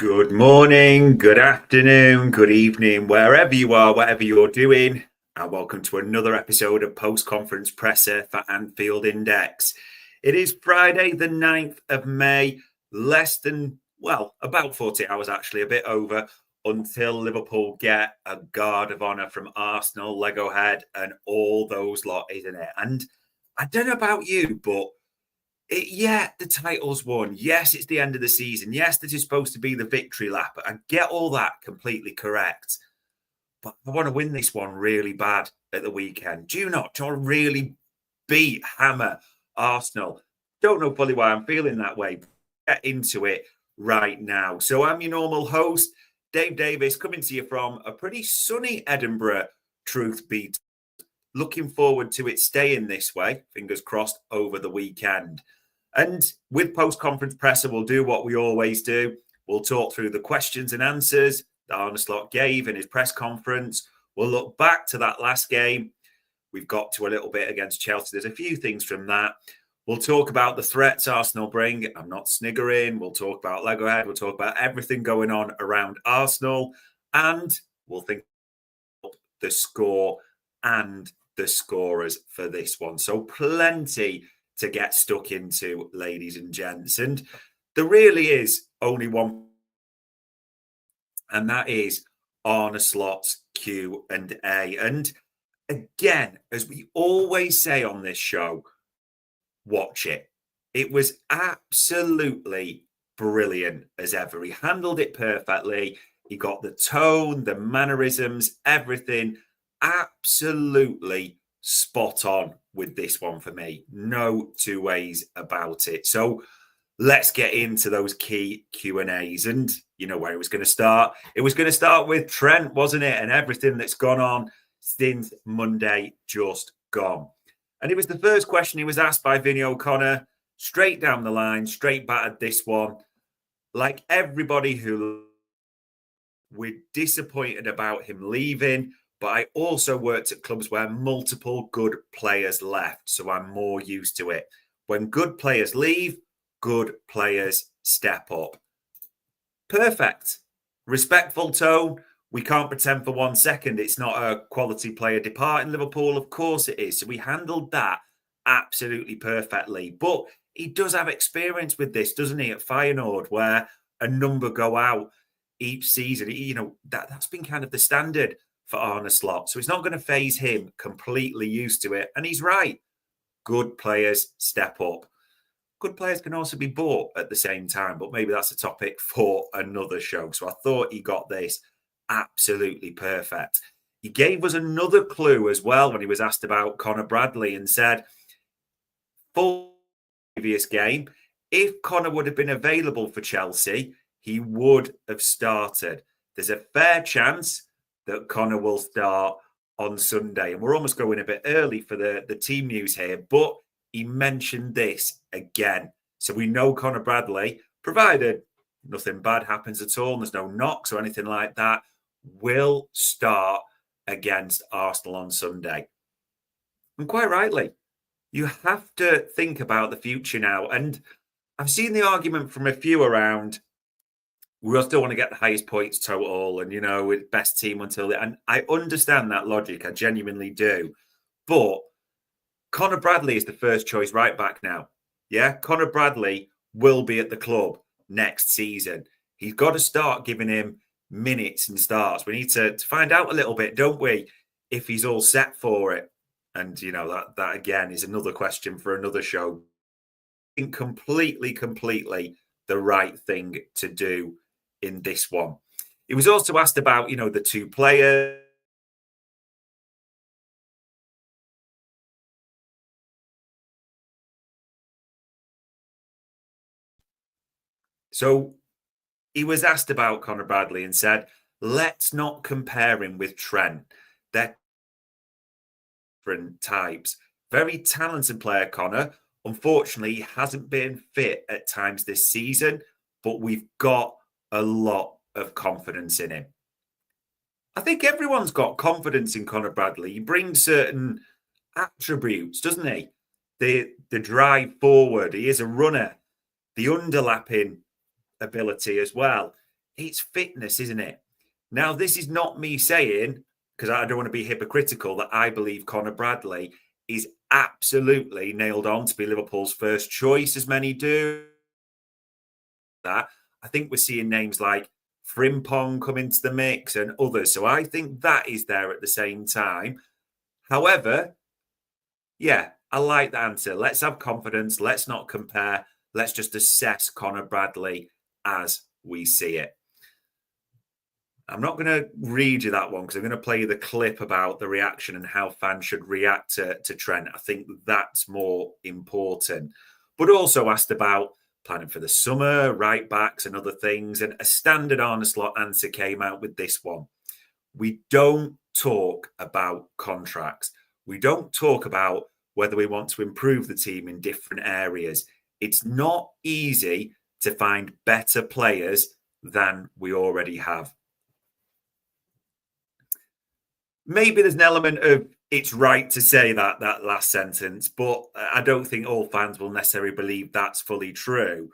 Good morning, good afternoon, good evening, wherever you are, whatever you're doing, and welcome to another episode of Post-Conference Presser for Anfield Index. It is Friday, the 9th of May, about 40 hours actually, a bit over, until Liverpool get a guard of honour from Arsenal, Lego Head, and all those lot, isn't it? And I don't know about you, but the title's won. Yes, it's the end of the season. Yes, this is supposed to be the victory lap. I get all that completely correct. But I want to win this one really bad at the weekend. Do you not? Do you want to really hammer Arsenal? Don't know fully why I'm feeling that way. Get into it right now. So I'm your normal host, Dave Davis, coming to you from a pretty sunny Edinburgh, truth be told. Looking forward to it staying this way, fingers crossed, over the weekend. And with post-conference presser, we'll do what we always do. We'll talk through the questions and answers that Arne Slot gave in his press conference. We'll look back to that last game. We've got to a little bit against Chelsea. There's a few things from that. We'll talk about the threats Arsenal bring. I'm not sniggering. We'll talk about Lego Head. We'll talk about everything going on around Arsenal. And we'll think about the score and the scorers for this one. So plenty to get stuck into, ladies and gents. And there really is only one, and that is Arne Slot's Q&A. And again, as we always say on this show, watch it. It was absolutely brilliant as ever. He handled it perfectly. He got the tone, the mannerisms, everything absolutely spot on with this one for me. No two ways about it. So let's get into those key Q&As. And you know where it was going to start? It was going to start with Trent, wasn't it? And everything that's gone on since Monday just gone. And it was the first question he was asked by Vinny O'Connor, straight down the line, straight battered this one. Like everybody who we're disappointed about him leaving, but I also worked at clubs where multiple good players left, so I'm more used to it. When good players leave, good players step up. Perfect. Respectful tone. We can't pretend for 1 second it's not a quality player departing Liverpool. Of course it is. So we handled that absolutely perfectly. But he does have experience with this, doesn't he, at Feyenoord, where a number go out each season. You know, that's been kind of the standard for Arne Slot. So it's not going to phase him, completely used to it. And he's right. Good players step up. Good players can also be bought at the same time, but maybe that's a topic for another show. So I thought he got this absolutely perfect. He gave us another clue as well when he was asked about Conor Bradley and said, full previous game, if Conor would have been available for Chelsea, he would have started. There's a fair chance that Conor will start on Sunday. And we're almost going a bit early for the team news here, but he mentioned this again. So we know Conor Bradley, provided nothing bad happens at all, and there's no knocks or anything like that, will start against Arsenal on Sunday. And quite rightly, you have to think about the future now. And I've seen the argument from a few around, we still want to get the highest points total and, you know, with best team until... And I understand that logic. I genuinely do. But Conor Bradley is the first choice right back now. Yeah, Conor Bradley will be at the club next season. He's got to start giving him minutes and starts. We need to find out a little bit, don't we, if he's all set for it. And, you know, that again is another question for another show. I think completely the right thing to do in this one. He was also asked about, you know, the two players. So he was asked about Conor Bradley and said, let's not compare him with Trent. They're different types. Very talented player, Conor. Unfortunately, he hasn't been fit at times this season, but we've got a lot of confidence in him. I think everyone's got confidence in Conor Bradley. He brings certain attributes, doesn't he? The drive forward. He is a runner. The underlapping ability as well. It's fitness, isn't it? Now, this is not me saying, because I don't want to be hypocritical, that I believe Conor Bradley is absolutely nailed on to be Liverpool's first choice, as many do. That I think we're seeing names like Frimpong come into the mix and others. So I think that is there at the same time. However, yeah, I like the answer. Let's have confidence. Let's not compare. Let's just assess Conor Bradley as we see it. I'm not going to read you that one because I'm going to play you the clip about the reaction and how fans should react to Trent. I think that's more important. But also asked about planning for the summer, right backs, and other things. And a standard Arne Slot answer came out with this one. We don't talk about contracts. We don't talk about whether we want to improve the team in different areas. It's not easy to find better players than we already have. Maybe there's an element of it's right to say that last sentence, but I don't think all fans will necessarily believe that's fully true.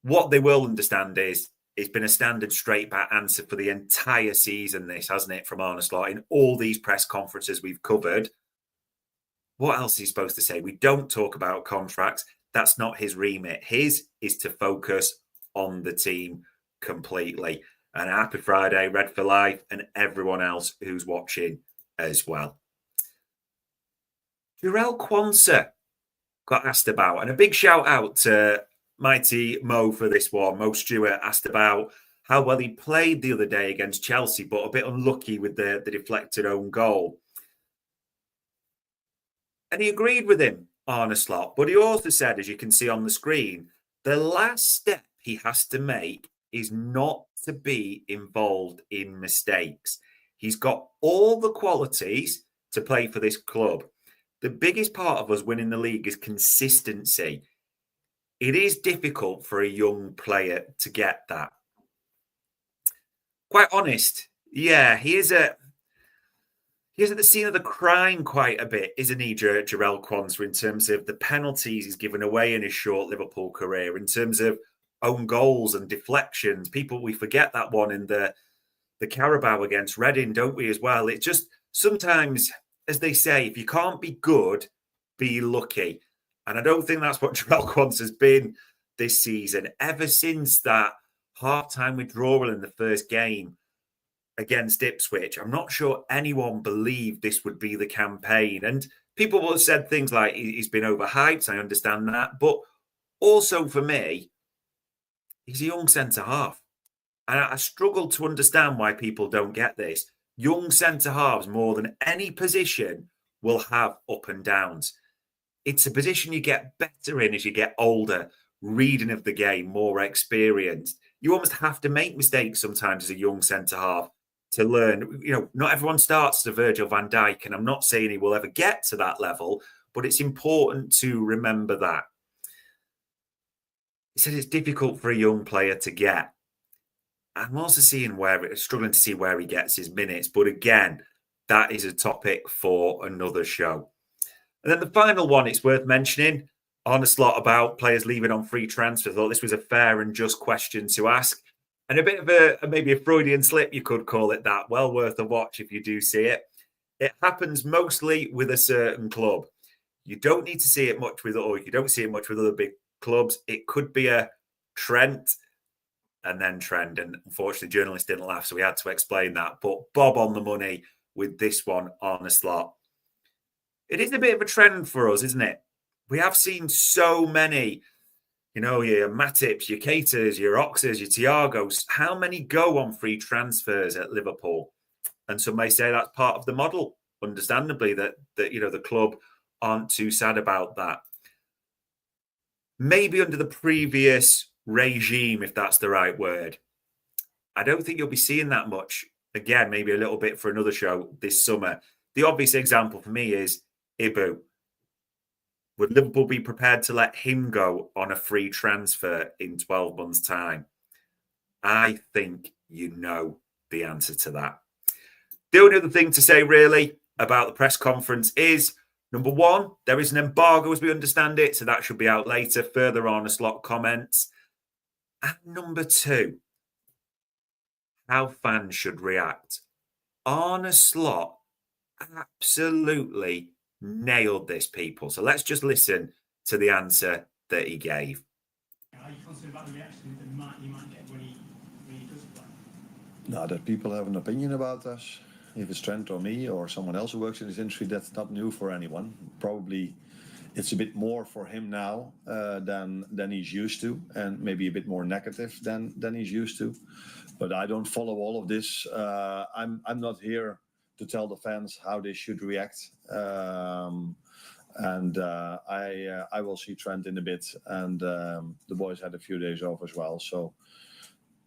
What they will understand is it's been a standard straight back answer for the entire season, this, hasn't it, from Arne Slot in all these press conferences we've covered. What else is he supposed to say? We don't talk about contracts. That's not his remit. His is to focus on the team completely. And happy Friday, Red for Life, and everyone else who's watching as well. Jarell Quansah got asked about, and a big shout out to Mighty Mo for this one. Mo Stewart asked about how well he played the other day against Chelsea, but a bit unlucky with the deflected own goal. And he agreed with him, Arne Slot, but he also said, as you can see on the screen, the last step he has to make is not to be involved in mistakes. He's got all the qualities to play for this club. The biggest part of us winning the league is consistency. It is difficult for a young player to get that. Quite honest, yeah, he is at the scene of the crime quite a bit, isn't he, Jarell Quansah, in terms of the penalties he's given away in his short Liverpool career, in terms of own goals and deflections. We forget that one in the Carabao against Reading, don't we, as well? It's just sometimes, as they say, if you can't be good, be lucky. And I don't think that's what Jarell Quansah has been this season. Ever since that half-time withdrawal in the first game against Ipswich, I'm not sure anyone believed this would be the campaign. And people will have said things like he's been overhyped. I understand that. But also for me, he's a young centre-half. And I struggle to understand why people don't get this. Young centre-halves, more than any position, will have up and downs. It's a position you get better in as you get older, reading of the game, more experienced. You almost have to make mistakes sometimes as a young centre-half to learn. You know, not everyone starts as a Virgil van Dijk, and I'm not saying he will ever get to that level, but it's important to remember that. He said it's difficult for a young player to get. I'm also struggling to see where he gets his minutes. But again, that is a topic for another show. And then the final one, it's worth mentioning, Arne Slot about players leaving on free transfer. I thought this was a fair and just question to ask. And a bit of maybe a Freudian slip, you could call it that. Well worth a watch if you do see it. It happens mostly with a certain club. You don't need to see it much with, or you don't see it much with other big clubs. It could be a Trent and then Trent. And unfortunately, journalists didn't laugh, so we had to explain that. But Bob on the money with this one, Arne Slot. It is a bit of a trend for us, isn't it? We have seen so many, your Matips, your Caters, your Oxers, your Thiagos. How many go on free transfers at Liverpool? And some may say that's part of the model, understandably, that the club aren't too sad about that. Maybe under the previous regime, if that's the right word. I don't think you'll be seeing that much. Again, maybe a little bit for another show this summer. The obvious example for me is Ibu. Would Liverpool be prepared to let him go on a free transfer in 12 months' time? I think you know the answer to that. The only other thing to say, really, about the press conference is, number one, there is an embargo as we understand it, so that should be out later. Further Arne Slot comments. And number two, how fans should react. Arne Slot absolutely nailed this, people. So let's just listen to the answer that he gave. How are you concerned about the reaction that you might get when he does play? No, that people have an opinion about us. If it's Trent or me or someone else who works in this industry, that's not new for anyone. Probably it's a bit more for him now than he's used to, and maybe a bit more negative than he's used to. But I don't follow all of this. I'm not here to tell the fans how they should react. And I will see Trent in a bit, and the boys had a few days off as well, so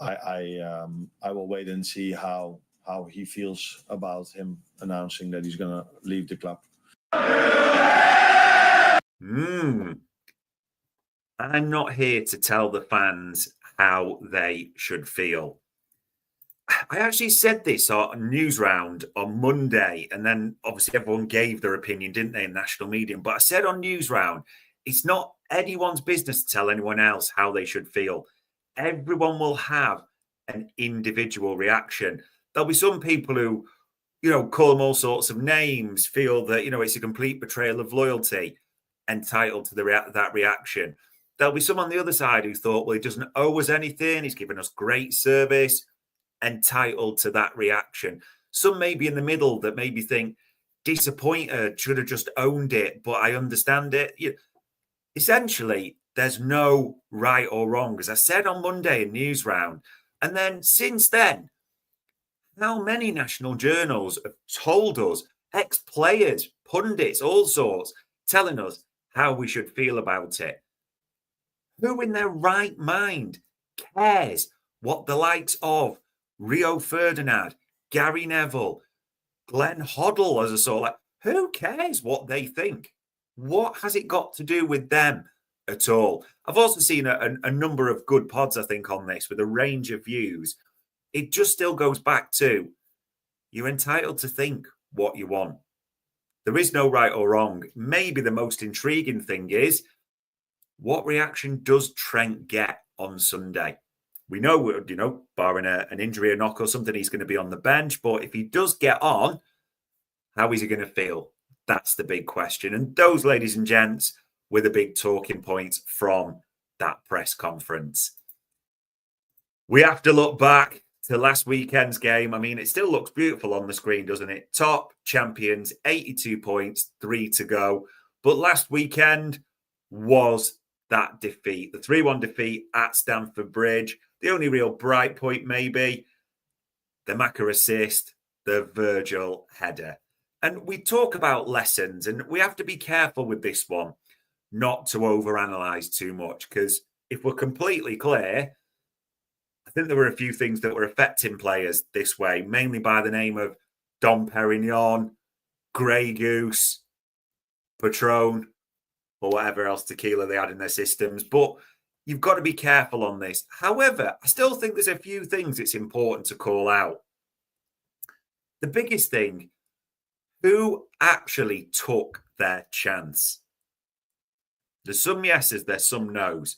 I will wait and see how he feels about him announcing that he's going to leave the club. I'm not here to tell the fans how they should feel. I actually said this on News Round on Monday, and then obviously everyone gave their opinion, didn't they, in national media? But I said on News Round, it's not anyone's business to tell anyone else how they should feel. Everyone will have an individual reaction. There'll be some people who, call them all sorts of names, feel that, it's a complete betrayal of loyalty, entitled to that reaction. There'll be some on the other side who thought, well, he doesn't owe us anything. He's given us great service, entitled to that reaction. Some may be in the middle that maybe think disappointed, should have just owned it, but I understand it. Essentially, there's no right or wrong, as I said on Monday in News Round. And then since then, how many national journals have told us, ex-players, pundits, all sorts, telling us how we should feel about it? Who in their right mind cares what the likes of Rio Ferdinand, Gary Neville, Glenn Hoddle, as a sort of who cares what they think? What has it got to do with them at all? I've also seen a number of good pods, I think, on this with a range of views. It just still goes back to you're entitled to think what you want. There is no right or wrong. Maybe the most intriguing thing is, what reaction does Trent get on Sunday? We know, barring an injury, a knock or something, he's going to be on the bench. But if he does get on, how is he going to feel? That's the big question. And those, ladies and gents, were the big talking points from that press conference. We have to look back to last weekend's game. I mean, it still looks beautiful on the screen, doesn't it? Top champions, 82 points, 3 to go. But last weekend was that defeat, the 3-1 defeat at Stamford Bridge. The only real bright point, maybe, the Maka assist, the Virgil header. And we talk about lessons, and we have to be careful with this one, not to overanalyze too much, because if we're completely clear, I think there were a few things that were affecting players this way, mainly by the name of Dom Perignon, Grey Goose, Patron, or whatever else tequila they had in their systems. But you've got to be careful on this. However, I still think there's a few things it's important to call out. The biggest thing, who actually took their chance? There's some yeses, there's some nos.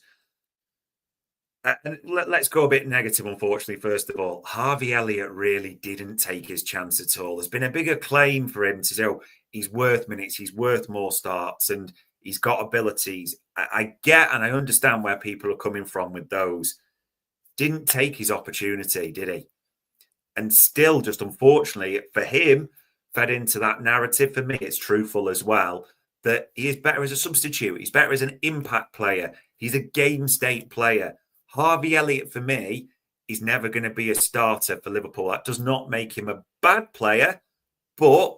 And let's go a bit negative, unfortunately, first of all. Harvey Elliott really didn't take his chance at all. There's been a bigger claim for him to say, he's worth minutes, he's worth more starts, and he's got abilities. I get and I understand where people are coming from with those. Didn't take his opportunity, did he? And still, just unfortunately for him, fed into that narrative. For me, it's truthful as well, that he is better as a substitute. He's better as an impact player. He's a game state player. Harvey Elliott, for me, is never going to be a starter for Liverpool. That does not make him a bad player, but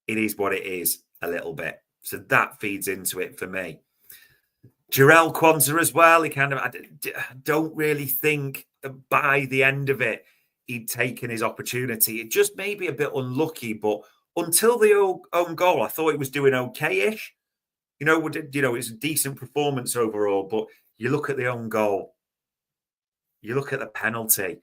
it is what it is a little bit. So that feeds into it for me. Jarell Quansah as well. He I don't really think that by the end of it, he'd taken his opportunity. It just may be a bit unlucky, but until the own goal, I thought he was doing okay-ish. It's a decent performance overall, but you look at the own goal, you look at the penalty,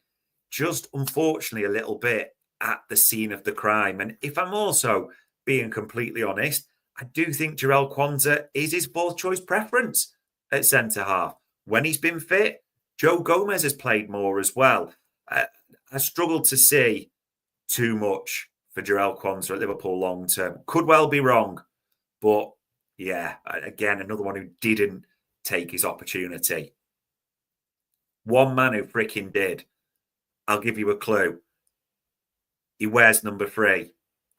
just unfortunately a little bit at the scene of the crime. And if I'm also being completely honest, I do think Jarell Quansah is his fourth choice preference at centre-half. When he's been fit, Joe Gomez has played more as well. I struggled to see too much for Jarell Quansah at Liverpool long term. Could well be wrong, but yeah, again, another one who didn't take his opportunity. One man who freaking did. I'll give you a clue. He wears number 3.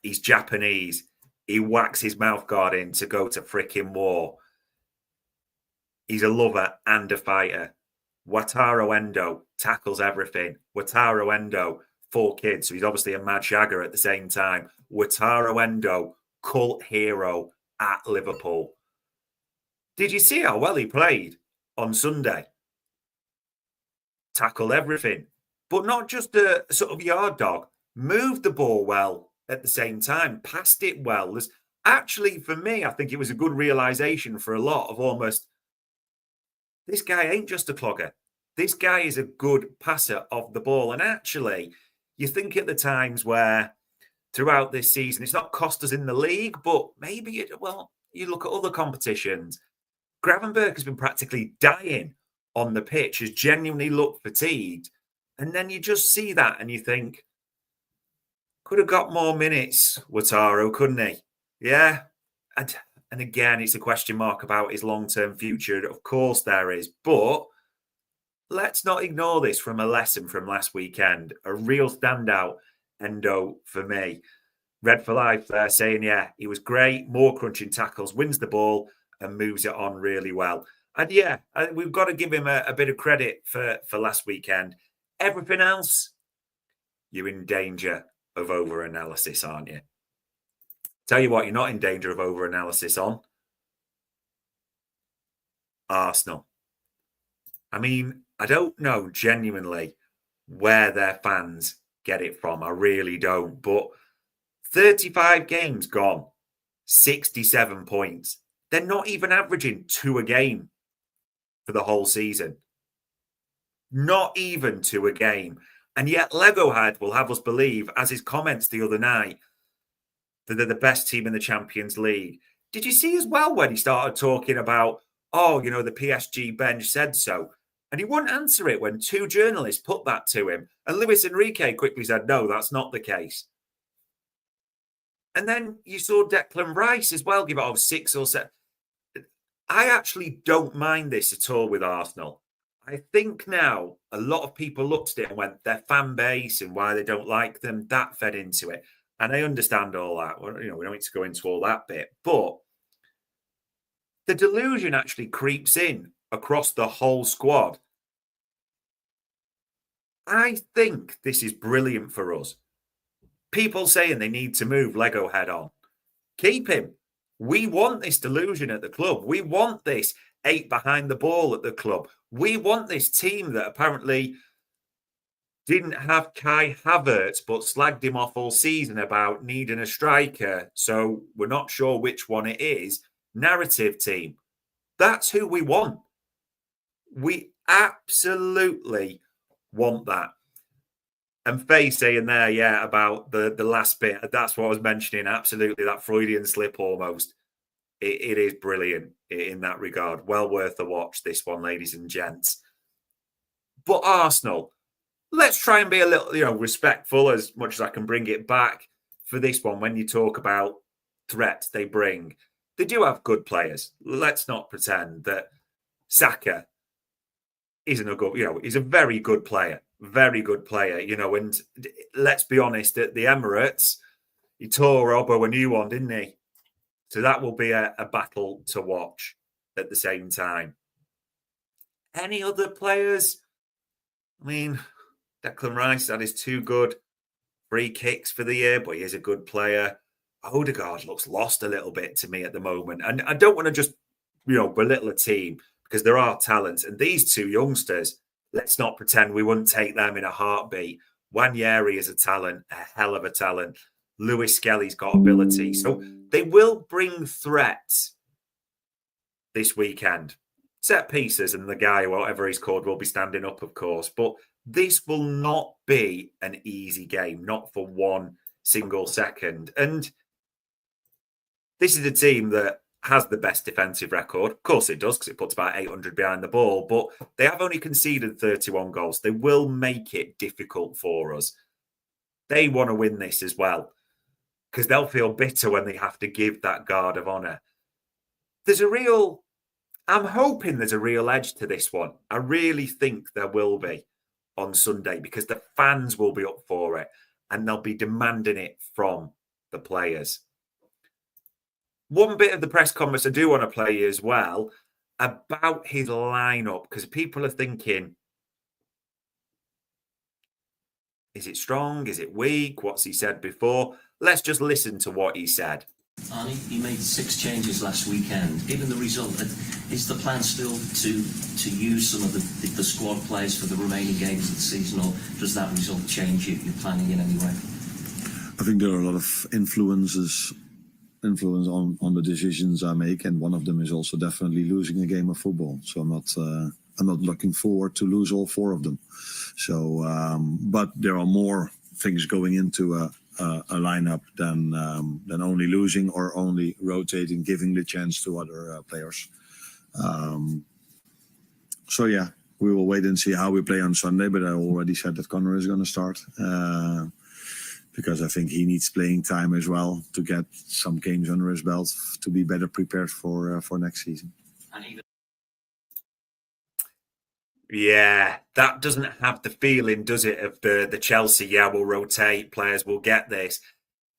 He's Japanese. He whacks his mouthguard in to go to freaking war. He's a lover and a fighter. Wataru Endo tackles everything. Wataru Endo, 4 kids, so he's obviously a mad shagger at the same time. Wataru Endo, cult hero at Liverpool. Did you see how well he played on Sunday? Tackled everything, but not just a sort of yard dog. Moved the ball well at the same time, passed it well. There's actually, for me, I think it was a good realization for a lot of almost, this guy ain't just a clogger. This guy is a good passer of the ball. And actually, you think at the times where throughout this season, it's not cost us in the league, but maybe, you look at other competitions. Gravenberch has been practically dying on the pitch, has genuinely looked fatigued. And then you just see that and you think, could have got more minutes, Wataru, couldn't he? Yeah. And again, it's a question mark about his long-term future. Of course there is. But let's not ignore this from a lesson from last weekend. A real standout, Endo, for me. Red for life there, saying, yeah, he was great. More crunching tackles, wins the ball and moves it on really well. And yeah, we've got to give him a bit of credit for last weekend. Everything else, you're in danger of over-analysis, aren't you? Tell you what, you're not in danger of over-analysis on Arsenal. I mean, I don't know genuinely where their fans get it from. I really don't. But 35 games gone, 67 points. They're not even averaging 2 a game for the whole season. Not even 2 a game. And yet Legohead will have us believe, as his comments the other night, that they're the best team in the Champions League. Did you see as well when he started talking about, the PSG bench said so? And he wouldn't answer it when 2 journalists put that to him. And Luis Enrique quickly said, no, that's not the case. And then you saw Declan Rice as well give it 6 or 7. I actually don't mind this at all with Arsenal. I think now a lot of people looked at it and went, their fan base and why they don't like them, that fed into it. And I understand all that. We don't need to go into all that bit. But the delusion actually creeps in across the whole squad. I think this is brilliant for us. People saying they need to move Legohead on. Keep him. We want this delusion at the club. We want this 8 behind the ball at the club. We want this team that apparently didn't have Kai Havertz, but slagged him off all season about needing a striker. So we're not sure which one it is. Narrative team. That's who we want. We absolutely want that. And Faye saying there, about the last bit. That's what I was mentioning. Absolutely, that Freudian slip almost. It is brilliant in that regard. Well worth a watch, this one, ladies and gents. But Arsenal, let's try and be a little, respectful as much as I can bring it back for this one. When you talk about threats they bring, they do have good players. Let's not pretend that Saka isn't a good, he's a very good player. Very good player, and let's be honest, at the Emirates, he tore Robbo a new one, didn't he? So that will be a battle to watch at the same time. Any other players? I mean, Declan Rice had his 2 good free kicks for the year, but he is a good player. Odegaard looks lost a little bit to me at the moment. And I don't want to just, belittle a team because there are talents. And these 2 youngsters, let's not pretend we wouldn't take them in a heartbeat. Wanyeri is a talent, a hell of a talent. Lewis Skelly's got ability. So they will bring threats this weekend. Set pieces and the guy, whatever he's called, will be standing up, of course. But this will not be an easy game, not for one single second. And this is a team that has the best defensive record. Of course it does, because it puts about 800 behind the ball, but they have only conceded 31 goals. They will make it difficult for us. They want to win this as well, because they'll feel bitter when they have to give that guard of honour. I'm hoping there's a real edge to this one. I really think there will be on Sunday, because the fans will be up for it and they'll be demanding it from the players. One bit of the press conference I do want to play as well about his lineup, because people are thinking, is it strong? Is it weak? What's he said before? Let's just listen to what he said. Arne, you made 6 changes last weekend. Given the result, is the plan still to use some of the squad players for the remaining games of the season, or does that result change your planning in any way? I think there are a lot of influence on the decisions I make, and one of them is also definitely losing a game of football. So I'm not looking forward to lose all 4 of them. So, but there are more things going into a lineup than only losing or only rotating, giving the chance to other players. So yeah, we will wait and see how we play on Sunday. But I already said that Conor is going to start. Because I think he needs playing time as well to get some games under his belt to be better prepared for next season. Yeah, that doesn't have the feeling, does it, of the Chelsea, yeah, we'll rotate, players will get this.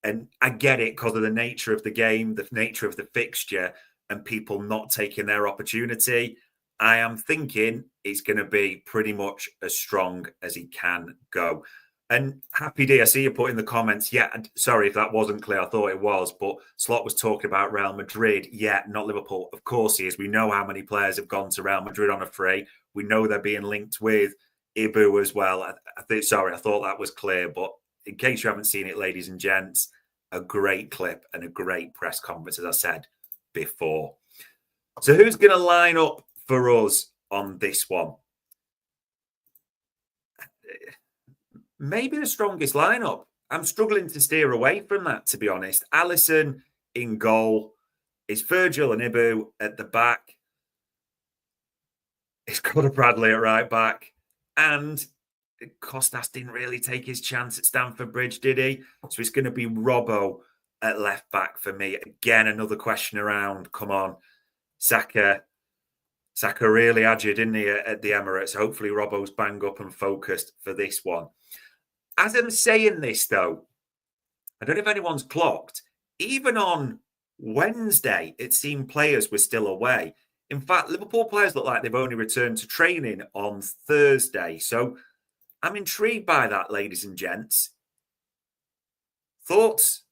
And I get it because of the nature of the game, the nature of the fixture, and people not taking their opportunity. I am thinking it's going to be pretty much as strong as he can go. And Happy D, I see you put in the comments, yeah, and sorry if that wasn't clear, I thought it was, but Slot was talking about Real Madrid. Yeah, not Liverpool. Of course he is. We know how many players have gone to Real Madrid on a free. We know they're being linked with Ibu as well. I thought that was clear, but in case you haven't seen it, ladies and gents, a great clip and a great press conference, as I said before. So who's going to line up for us on this one? Maybe the strongest lineup. I'm struggling to steer away from that, to be honest. Alisson in goal. It's Virgil and Ibu at the back. It's Conor Bradley at right back. And Kostas didn't really take his chance at Stamford Bridge, did he? So it's going to be Robbo at left back for me. Again, another question around. Come on. Saka really had you, didn't he, at the Emirates? Hopefully Robbo's bang up and focused for this one. As I'm saying this, though, I don't know if anyone's clocked. Even on Wednesday, it seemed players were still away. In fact, Liverpool players look like they've only returned to training on Thursday. So I'm intrigued by that, ladies and gents. Thoughts?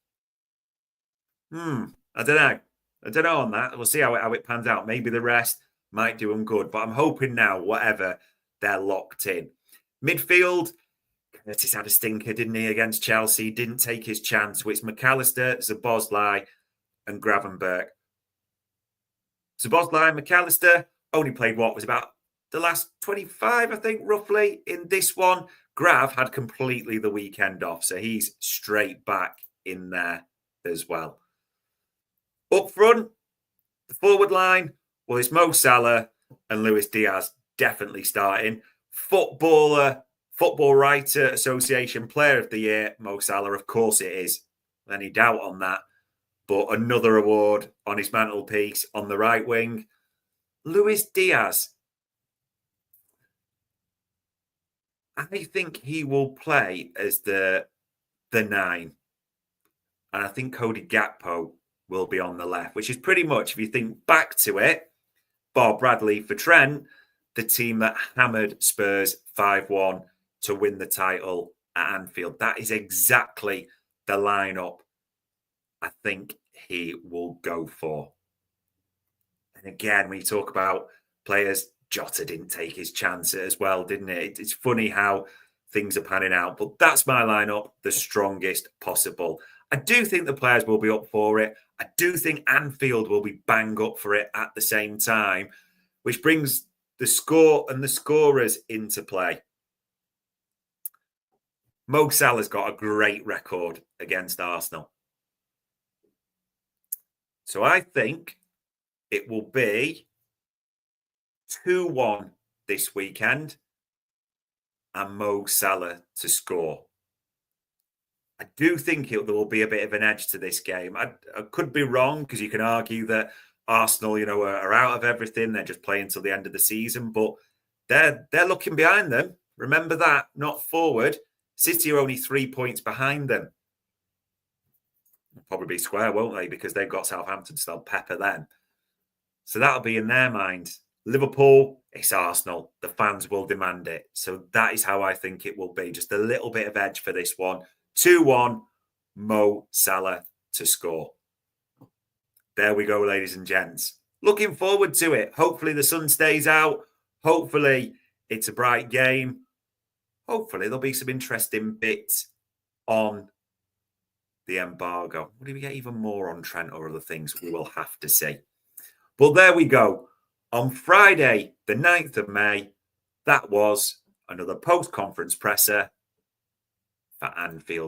I don't know on that. We'll see how it pans out. Maybe the rest might do them good. But I'm hoping now, whatever, they're locked in. Midfield, Curtis had a stinker, didn't he, against Chelsea? Didn't take his chance. So it's McAllister, Szoboszlai and Gravenberch. Szoboszlai and McAllister only played what was about the last 25, I think, roughly, in this one. Grav had completely the weekend off, so he's straight back in there as well. Up front, the forward line, well, it's Mo Salah and Luis Diaz definitely starting. Football Writer Association Player of the Year, Mo Salah, of course it is. Any doubt on that. But another award on his mantelpiece on the right wing. Luis Diaz. I think he will play as the 9. And I think Cody Gakpo will be on the left, which is pretty much, if you think back to it, Bob Bradley for Trent, the team that hammered Spurs 5-1 to win the title at Anfield. That is exactly the lineup I think he will go for. And again, when you talk about players, Jota didn't take his chance as well, didn't it? It's funny how things are panning out, but that's my lineup, the strongest possible. I do think the players will be up for it. I do think Anfield will be bang up for it at the same time, which brings the score and the scorers into play. Mo Salah's got a great record against Arsenal. So I think it will be 2-1 this weekend and Mo Salah to score. I do think there will be a bit of an edge to this game. I could be wrong, because you can argue that Arsenal, are out of everything. They're just playing till the end of the season, but they're looking behind them. Remember that, not forward. City are only 3 points behind them. They'll probably be square, won't they? Because they've got Southampton, so they'll pepper them. So that'll be in their mind. Liverpool, it's Arsenal. The fans will demand it. So that is how I think it will be. Just a little bit of edge for this one. 2-1, Mo Salah to score. There we go, ladies and gents. Looking forward to it. Hopefully the sun stays out. Hopefully it's a bright game. Hopefully there'll be some interesting bits on the embargo. Will we get even more on Trent or other things? We will have to see. But there we go. On Friday, the 9th of May, that was another post-conference presser for Anfield